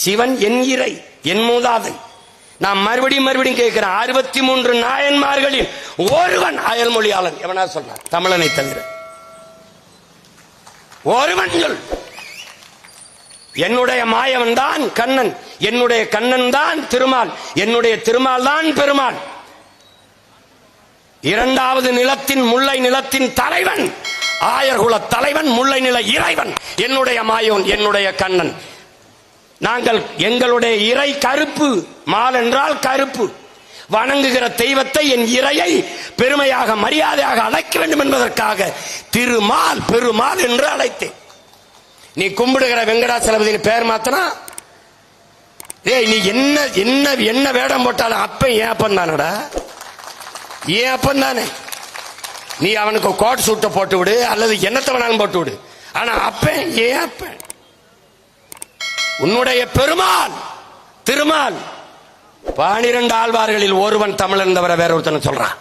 சிவன் என் இறை, என் மூதாதை. நான் மறுபடியும் கேட்கிறேன், 63 நாயன்மார்களில் ஒருவன் அயல்மொழியாளன் எவனா சொல்றான்? தமிழனை தவிர ஒருவன் சொல். என்னுடைய மாயவன் தான் கண்ணன், என்னுடைய கண்ணன் தான் திருமால், என்னுடைய திருமால் தான் பெருமாள். இரண்டாவது நிலத்தின் முல்லை நிலத்தின் தலைவன், ஆயர்குல தலைவன், முல்லை நில இறைவன் என்னுடைய மாயவன், என்னுடைய கண்ணன். நாங்கள் எங்களுடைய இறை கருப்பு, மால் என்றால் கருப்பு. வணங்குகிற தெய்வத்தை, என் இறையை பெருமையாக மரியாதையாக அழைக்க வேண்டும் என்பதற்காக திருமால் பெருமாள் என்று அழைத்தேன். நீ கும்பிடுகிற வெங்கடாசலபதி பேர் மாத்தனா, ஏய் நீ என்ன என்ன என்ன வேடம் போட்டாலும் அப்ப ஏன் அப்பன் தானடா, ஏன் அப்பன் தானே. நீ அவனுக்கு கோட் சூட்டை போட்டு விடு அல்லது என்னத்தை வேணாலும் போட்டு விடு, ஆனா அப்பன் ஏன் அப்பன்? உன்னுடைய பெருமாள் திருமால். 12 ஆழ்வார்களில் ஒருவன் தமிழன் தவிர வேற ஒருத்தன் சொல்றான்.